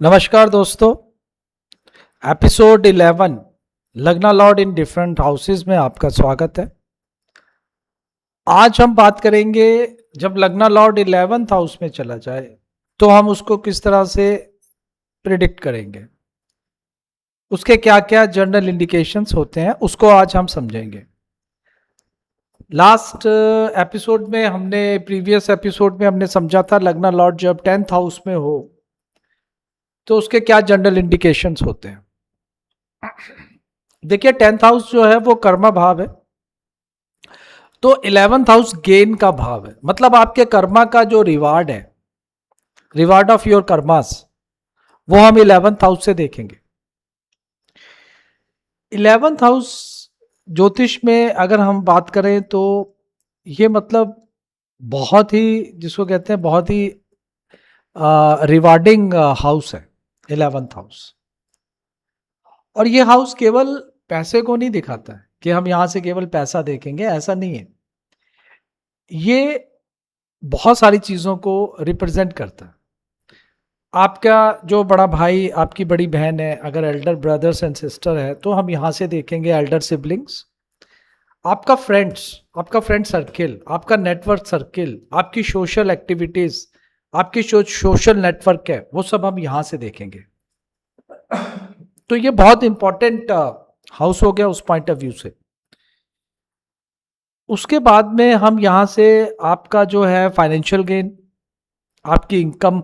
नमस्कार दोस्तों। एपिसोड 11 लगना लॉर्ड इन डिफरेंट हाउसेस में आपका स्वागत है। आज हम बात करेंगे जब लगना लॉर्ड 11th हाउस में चला जाए तो हम उसको किस तरह से प्रिडिक्ट करेंगे, उसके क्या क्या जनरल इंडिकेशंस होते हैं उसको आज हम समझेंगे। लास्ट एपिसोड में प्रीवियस एपिसोड में हमने समझा था लगना लॉर्ड जब 10th हाउस में हो तो उसके क्या जनरल इंडिकेशंस होते हैं। देखिए 10th हाउस जो है वो कर्मा भाव है, तो 11th हाउस गेन का भाव है। मतलब आपके कर्मा का जो रिवार्ड है, रिवार्ड ऑफ योर कर्मास, वो हम 11th हाउस से देखेंगे। 11th हाउस ज्योतिष में अगर हम बात करें तो ये मतलब बहुत ही, जिसको कहते हैं बहुत ही रिवार्डिंग हाउस है 11th हाउस। और ये हाउस केवल पैसे को नहीं दिखाता है कि हम यहां से केवल पैसा देखेंगे, ऐसा नहीं है। ये बहुत सारी चीजों को रिप्रेजेंट करता है। आपका जो बड़ा भाई, आपकी बड़ी बहन है, अगर एल्डर ब्रदर्स एंड सिस्टर है तो हम यहां से देखेंगे एल्डर सिबलिंग्स। आपका फ्रेंड्स, आपका फ्रेंड सर्किल, आपका नेटवर्क सर्किल, आपकी सोशल एक्टिविटीज, आपकी जो सोशल नेटवर्क है वो सब हम यहां से देखेंगे। तो ये बहुत इंपॉर्टेंट हाउस हो गया उस पॉइंट ऑफ व्यू से। उसके बाद में हम यहां से आपका जो है फाइनेंशियल गेन, आपकी इनकम,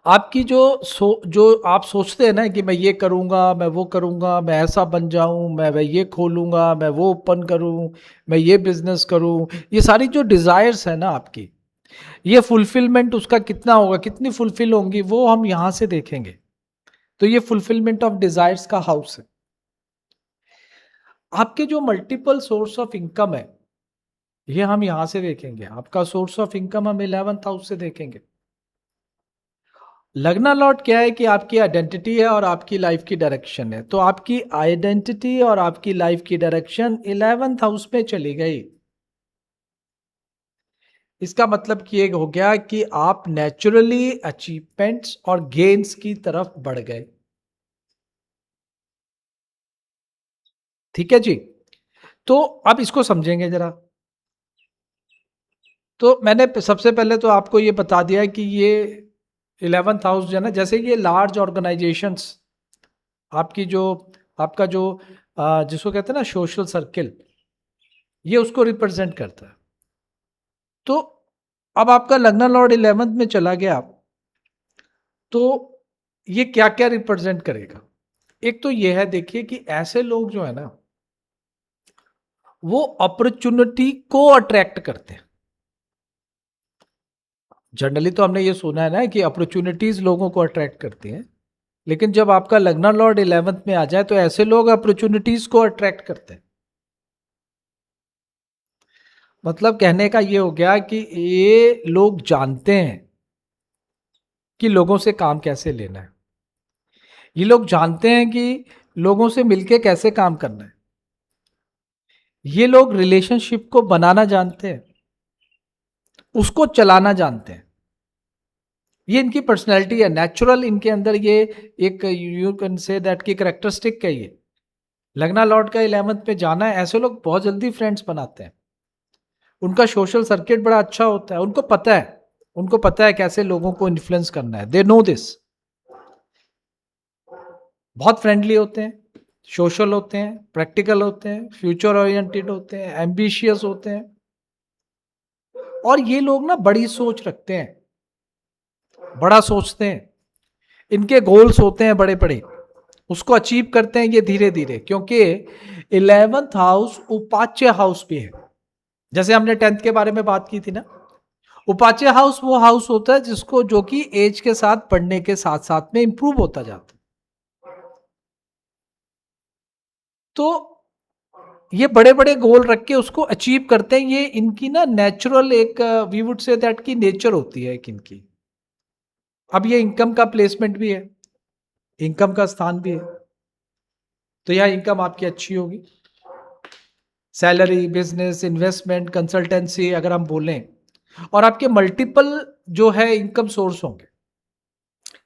आपकी जो आप सोचते हैं ना कि मैं ये करूंगा, मैं वो करूंगा, मैं ऐसा बन जाऊं, मैं ये खोलूंगा, मैं वो ओपन करूं, मैं ये बिजनेस करूं, ये सारी जो डिजायर्स है ना आपकी, ये फुलफिलमेंट उसका कितना होगा, कितनी फुलफिल होंगी, वो हम यहां से देखेंगे। तो ये फुलफिलमेंट ऑफ डिजायर्स का हाउस है। आपके जो मल्टीपल सोर्स ऑफ इनकम है ये हम यहां से देखेंगे। आपका सोर्स ऑफ इनकम हम 11th हाउस से देखेंगे। लगना लॉट क्या है कि आपकी आइडेंटिटी है और आपकी लाइफ की डायरेक्शन है। तो आपकी आइडेंटिटी और आपकी लाइफ की डायरेक्शन 11th हाउस में चली गई। इसका मतलब कि एक हो गया कि आप नेचुरली अचीवमेंट्स और गेन्स की तरफ बढ़ गए। ठीक है जी। तो अब इसको समझेंगे जरा। तो मैंने सबसे पहले तो आपको ये बता दिया है कि ये 11th हाउस जो है ना, जैसे ये लार्ज ऑर्गेनाइजेशंस, आपकी जो आपका जो जिसको कहते हैं ना सोशल सर्किल, ये उसको रिप्रेजेंट करता है। तो अब आपका लग्न लॉर्ड 11th में चला गया तो ये क्या क्या रिप्रेजेंट करेगा। एक तो ये है, देखिए कि ऐसे लोग जो है ना वो अपॉर्चुनिटी को अट्रैक्ट करते हैं। जनरली तो हमने ये सुना है ना कि अपॉर्चुनिटीज लोगों को अट्रैक्ट करती हैं, लेकिन जब आपका लग्न लॉर्ड 11th में आ जाए तो ऐसे लोग अपॉर्चुनिटीज को अट्रैक्ट करते हैं। मतलब कहने का ये हो गया कि ये लोग जानते हैं कि लोगों से काम कैसे लेना है। ये लोग जानते हैं कि लोगों से मिलके कैसे काम करना है। ये लोग रिलेशनशिप को बनाना जानते हैं, उसको चलाना जानते हैं। ये इनकी पर्सनैलिटी है, नेचुरल इनके अंदर ये एक, यू कैन से दैट की करेक्टरिस्टिक है। ये लगना लॉर्ड का 11th में जाना है, ऐसे लोग बहुत जल्दी फ्रेंड्स बनाते हैं। उनका सोशल सर्किट बड़ा अच्छा होता है, उनको पता है कैसे लोगों को इन्फ्लुएंस करना है। They know this. बहुत फ्रेंडली होते हैं, सोशल होते हैं, प्रैक्टिकल होते हैं, फ्यूचर ओरिएंटेड होते हैं, एम्बिशियस होते हैं। और ये लोग ना बड़ी सोच रखते हैं, बड़ा सोचते हैं। इनके गोल्स होते हैं बड़े बड़े, उसको अचीव करते हैं ये धीरे धीरे, क्योंकि 11th हाउस उपाच्य हाउस भी है। जैसे हमने 10th के बारे में बात की थी ना, उपाच्य हाउस वो हाउस होता है जिसको, जो कि एज के साथ, पढ़ने के साथ साथ में इंप्रूव होता जाता है। तो ये बड़े बड़े गोल रख के उसको अचीव करते हैं। ये इनकी ना नेचुरल एक, वी वुड से दैट की नेचर होती है एक इनकी। अब ये इनकम का प्लेसमेंट भी है, इनकम का स्थान भी है, तो यह इनकम आपकी अच्छी होगी। सैलरी, बिजनेस, इन्वेस्टमेंट, कंसल्टेंसी अगर हम बोलें, और आपके मल्टीपल जो है इनकम सोर्स होंगे।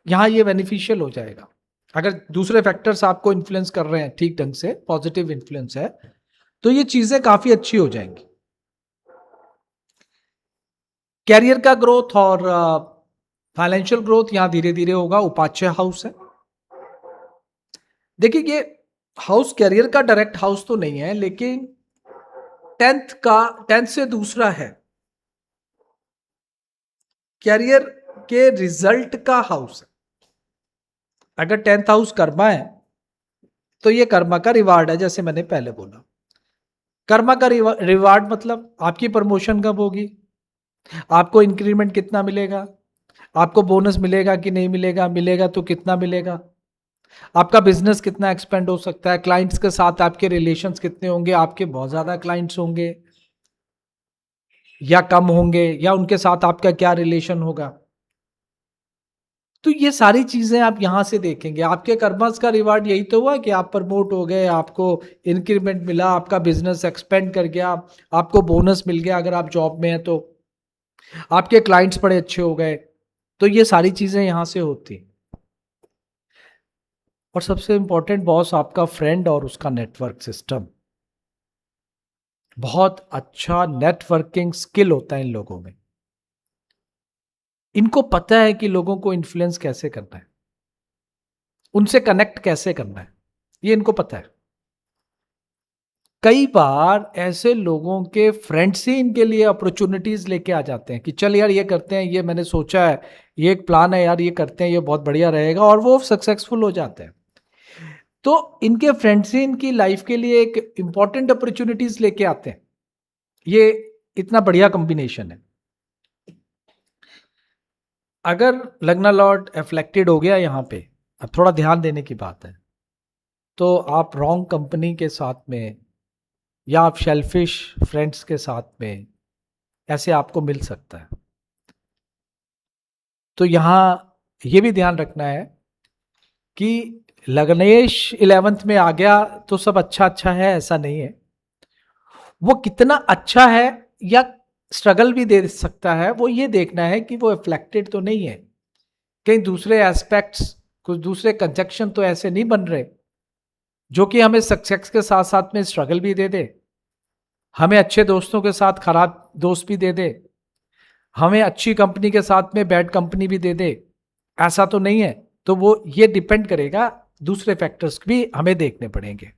यहाँ ये बेनिफिशियल हो जाएगा। अगर दूसरे फैक्टर्स आपको इन्फ्लुएंस कर रहे हैं ठीक ढंग से, पॉजिटिव इन्फ्लुएंस है, तो ये चीजें काफी अच्छी हो जाएंगी। कैरियर का ग्रोथ और फाइनेंशियल ग्रोथ यहां धीरे धीरे होगा। उपाच्य हाउस है। देखिए ये हाउस कैरियर का डायरेक्ट हाउस तो नहीं है, लेकिन टेंथ से दूसरा है, कैरियर के रिजल्ट का हाउस है। अगर 10th हाउस कर्मा है तो ये कर्मा का रिवार्ड है। जैसे मैंने पहले बोला, कर्मा का रिवार्ड मतलब आपकी प्रमोशन कब होगी, आपको इंक्रीमेंट कितना मिलेगा, आपको बोनस मिलेगा कि नहीं मिलेगा, मिलेगा तो कितना मिलेगा, आपका बिजनेस कितना एक्सपेंड हो सकता है, क्लाइंट्स के साथ आपके रिलेशंस कितने होंगे, आपके बहुत ज्यादा क्लाइंट्स होंगे या कम होंगे, या उनके साथ आपका क्या रिलेशन होगा। तो ये सारी चीजें आप यहां से देखेंगे। आपके कर्मस का रिवार्ड यही तो हुआ कि आप प्रमोट हो गए, आपको इंक्रीमेंट मिला, आपका बिजनेस एक्सपेंड कर गया, आपको बोनस मिल गया अगर आप जॉब में हैं तो, आपके क्लाइंट्स बड़े अच्छे हो गए। तो ये सारी चीजें यहां से होती। और सबसे इंपॉर्टेंट बॉस आपका फ्रेंड और उसका नेटवर्क सिस्टम। बहुत अच्छा नेटवर्किंग स्किल होता है इन लोगों में। इनको पता है कि लोगों को इन्फ्लुएंस कैसे करना है, उनसे कनेक्ट कैसे करना है, ये इनको पता है। कई बार ऐसे लोगों के फ्रेंड्स ही इनके लिए अपॉर्चुनिटीज लेके आ जाते हैं कि चल यार ये करते हैं, ये मैंने सोचा है, ये एक प्लान है यार, ये करते हैं, ये बहुत बढ़िया रहेगा, और वो सक्सेसफुल हो जाते हैं। तो इनके फ्रेंड्स ही इनकी लाइफ के लिए एक इंपॉर्टेंट अपॉर्चुनिटीज लेके आते हैं। ये इतना बढ़िया कॉम्बिनेशन है। अगर लग्ना लॉर्ड एफ्लेक्टेड हो गया यहां पे, अब थोड़ा ध्यान देने की बात है, तो आप रॉन्ग कंपनी के साथ में या आप शेल्फिश फ्रेंड्स के साथ में ऐसे आपको मिल सकता है। तो यहां ये भी ध्यान रखना है कि लग्नेश 11th में आ गया तो सब अच्छा अच्छा है, ऐसा नहीं है। वो कितना अच्छा है या स्ट्रगल भी दे सकता है, वो ये देखना है कि वो रिफ्लेक्टेड तो नहीं है, कहीं दूसरे एस्पेक्ट्स, कुछ दूसरे कंजक्शन तो ऐसे नहीं बन रहे जो कि हमें सक्सेस के साथ साथ में स्ट्रगल भी दे दे, हमें अच्छे दोस्तों के साथ खराब दोस्त भी दे दे, हमें अच्छी कंपनी के साथ में बैड कंपनी भी दे दे, ऐसा तो नहीं है। तो वो ये डिपेंड करेगा, दूसरे फैक्टर्स भी हमें देखने पड़ेंगे।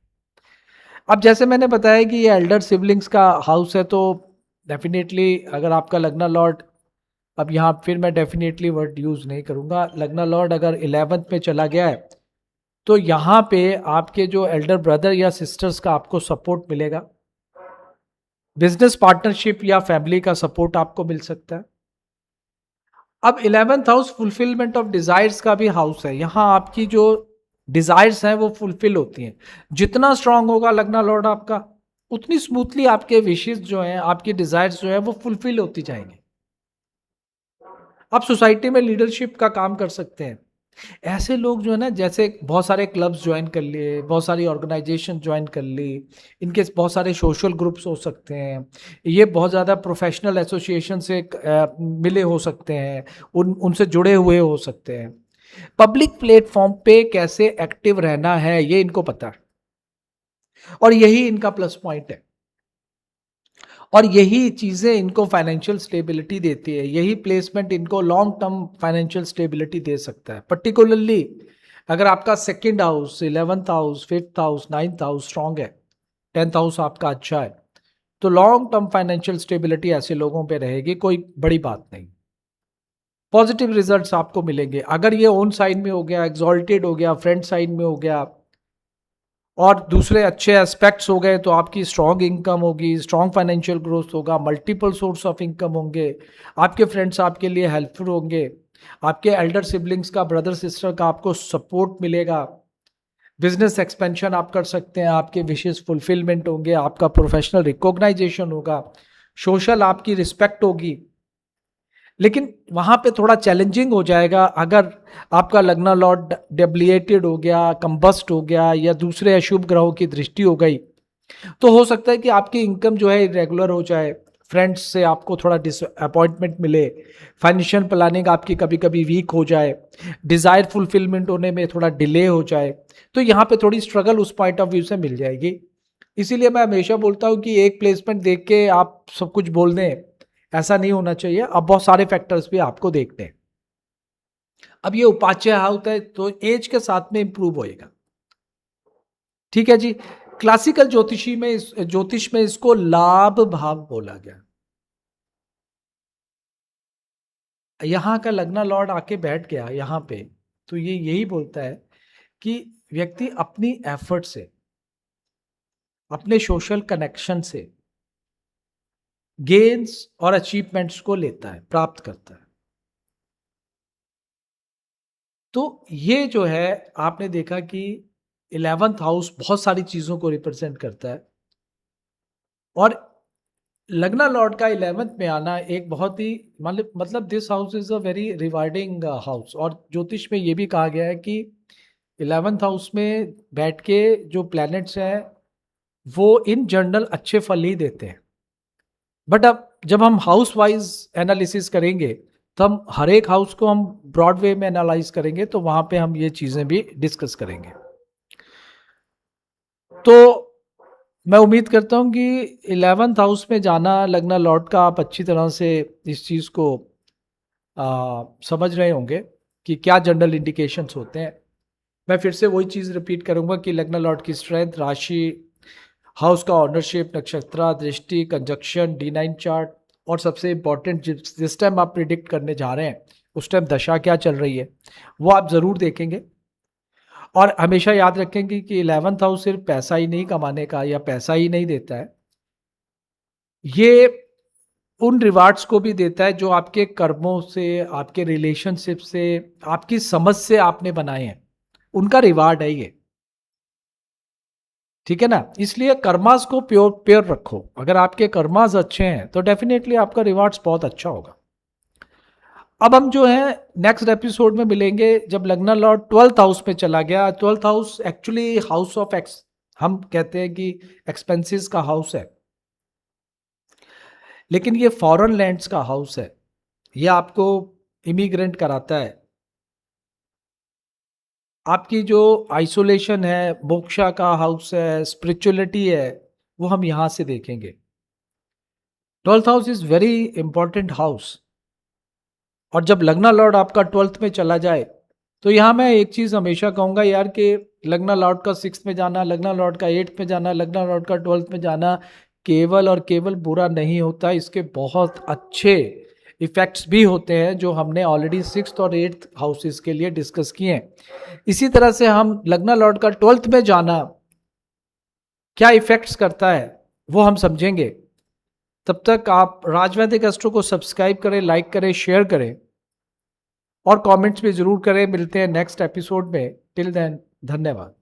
अब जैसे मैंने बताया कि ये एल्डर सिबलिंग्स का हाउस है, तो डेफिनेटली अगर आपका लग्ना लॉर्ड, अब यहाँ फिर मैं डेफिनेटली वर्ड यूज नहीं करूंगा, लग्ना लॉर्ड अगर 11th में चला गया है तो यहाँ पे आपके जो एल्डर ब्रदर या सिस्टर्स का आपको सपोर्ट मिलेगा, बिजनेस पार्टनरशिप या फैमिली का सपोर्ट आपको मिल सकता है। अब 11th house fulfilment of desires का भी हाउस है। यहां आपकी जो डिजायर्स हैं वो फुलफिल होती हैं। जितना स्ट्रांग होगा लग्ना लॉर्ड आपका, उतनी स्मूथली आपके विशेष जो हैं, आपकी डिजायर्स जो है वो फुलफिल होती जाएंगी। आप सोसाइटी में लीडरशिप का काम कर सकते हैं। ऐसे लोग जो है ना, जैसे बहुत सारे क्लब्स ज्वाइन कर लिए, बहुत सारी ऑर्गेनाइजेशन ज्वाइन कर ली, इनके बहुत सारे सोशल ग्रुप्स हो सकते हैं, ये बहुत ज़्यादा प्रोफेशनल एसोसिएशन से मिले हो सकते हैं, उनसे जुड़े हुए हो सकते हैं। पब्लिक प्लेटफॉर्म पे कैसे एक्टिव रहना है ये इनको पता है, और यही इनका प्लस पॉइंट है, और यही चीज़ें इनको फाइनेंशियल स्टेबिलिटी देती है। यही प्लेसमेंट इनको लॉन्ग टर्म फाइनेंशियल स्टेबिलिटी दे सकता है। पर्टिकुलरली अगर आपका second house, 11th house, 5th house, 9th house strong है, 10th हाउस आपका अच्छा है, तो लॉन्ग टर्म फाइनेंशियल स्टेबिलिटी ऐसे लोगों पे रहेगी, कोई बड़ी बात नहीं। पॉजिटिव रिजल्ट्स आपको मिलेंगे। अगर ये ओन साइड में हो गया, एग्जॉल्टेड हो गया, फ्रेंड साइड में हो गया, और दूसरे अच्छे एस्पेक्ट्स हो गए, तो आपकी स्ट्रॉन्ग इनकम होगी, स्ट्रॉन्ग फाइनेंशियल ग्रोथ होगा, मल्टीपल सोर्स ऑफ इनकम होंगे, आपके फ्रेंड्स आपके लिए हेल्पफुल होंगे, आपके एल्डर सिबलिंग्स का, ब्रदर सिस्टर का आपको सपोर्ट मिलेगा, बिजनेस एक्सपेंशन आप कर सकते हैं, आपके विशेष फुलफिलमेंट होंगे, आपका प्रोफेशनल रिकॉग्नाइजेशन होगा, सोशल आपकी रिस्पेक्ट होगी। लेकिन वहां पे थोड़ा चैलेंजिंग हो जाएगा अगर आपका लग्ना लॉर्ड डेब्लिएटेड हो गया, कंबस्ट हो गया, या दूसरे अशुभ ग्रहों की दृष्टि हो गई, तो हो सकता है कि आपकी इनकम जो है इरेगुलर हो जाए, फ्रेंड्स से आपको थोड़ा डिसअपॉइंटमेंट मिले, फाइनेंशियल प्लानिंग आपकी कभी कभी वीक हो जाए, डिज़ायर फुलफिलमेंट होने में थोड़ा डिले हो जाए, तो यहाँ पे थोड़ी स्ट्रगल उस पॉइंट ऑफ व्यू से मिल जाएगी। इसीलिए मैं हमेशा बोलता हूँ कि एक प्लेसमेंट देख के आप सब कुछ बोल दें, ऐसा नहीं होना चाहिए। अब बहुत सारे फैक्टर्स भी आपको देखने हैं। अब ये उपाच्य होता है तो एज के साथ में इंप्रूव होएगा। ठीक है जी। क्लासिकल ज्योतिष में इसको लाभ भाव बोला गया। यहां का लग्ना लॉर्ड आके बैठ गया यहां पे, तो ये यही बोलता है कि व्यक्ति अपनी एफर्ट से, अपने सोशल कनेक्शन से गेन्स और अचीवमेंट्स को लेता है, प्राप्त करता है। तो ये जो है आपने देखा कि 11th हाउस बहुत सारी चीजों को रिप्रेजेंट करता है, और लग्ना लॉर्ड का 11th में आना एक बहुत ही मतलब this house is a very rewarding house. और ज्योतिष में ये भी कहा गया है कि 11th हाउस में बैठ के जो प्लैनेट्स हैं वो इन जनरल अच्छे फल ही देते हैं। बट अब जब हम हाउस वाइज एनालिसिस करेंगे तो हम हर एक हाउस को हम ब्रॉड वे में एनालाइज करेंगे, तो वहां पे हम ये चीजें भी डिस्कस करेंगे। तो मैं उम्मीद करता हूं कि 11th हाउस में जाना लग्ना लॉर्ड का, आप अच्छी तरह से इस चीज को समझ रहे होंगे कि क्या जनरल इंडिकेशंस होते हैं। मैं फिर से वही चीज रिपीट करूंगा कि लग्ना लॉर्ड की स्ट्रेंथ, राशि, हाउस का ऑनरशिप, नक्षत्र दृष्टि, कंजक्शन, D9 चार्ट, और सबसे इंपॉर्टेंट जिस टाइम आप प्रिडिक्ट करने जा रहे हैं उस टाइम दशा क्या चल रही है, वो आप जरूर देखेंगे। और हमेशा याद रखेंगे कि 11th हाउस सिर्फ पैसा ही नहीं कमाने का या पैसा ही नहीं देता है, ये उन रिवार्ड्स को भी देता है जो आपके कर्मों से, आपके रिलेशनशिप से, आपकी समझ से आपने बनाए हैं, उनका रिवार्ड है ये। ठीक है ना। इसलिए कर्मास को प्योर प्योर रखो। अगर आपके कर्मास अच्छे हैं तो डेफिनेटली आपका रिवार्ड्स बहुत अच्छा होगा। अब हम जो है नेक्स्ट एपिसोड में मिलेंगे जब लग्ना लॉर्ड 12th हाउस में चला गया। 12th house actually house of x, हम कहते हैं कि एक्सपेंसेस का हाउस है, लेकिन ये फॉरेन लैंड्स का हाउस है। ये आपको इमिग्रेंट कराता है। आपकी जो आइसोलेशन है, मोक्षा का हाउस है, स्पिरिचुअलिटी है, वो हम यहां से देखेंगे। 12th house is very important house. और जब लग्ना लॉर्ड आपका 12th में चला जाए तो यहाँ मैं एक चीज हमेशा कहूंगा यार कि लग्ना लॉर्ड का 6th में जाना, लग्ना लॉर्ड का 8th में जाना, लग्ना लॉर्ड का 12th में जाना केवल और केवल बुरा नहीं होता। इसके बहुत अच्छे इफेक्ट्स भी होते हैं जो हमने ऑलरेडी 6th और 8th हाउसेस के लिए डिस्कस किए हैं। इसी तरह से हम लग्ना लॉर्ड का 12th में जाना क्या इफेक्ट्स करता है वो हम समझेंगे। तब तक आप राजवैदिक एस्ट्रो को सब्सक्राइब करें, लाइक करें, शेयर करें और कमेंट्स भी जरूर करें। मिलते हैं नेक्स्ट एपिसोड में। टिल देन, धन्यवाद।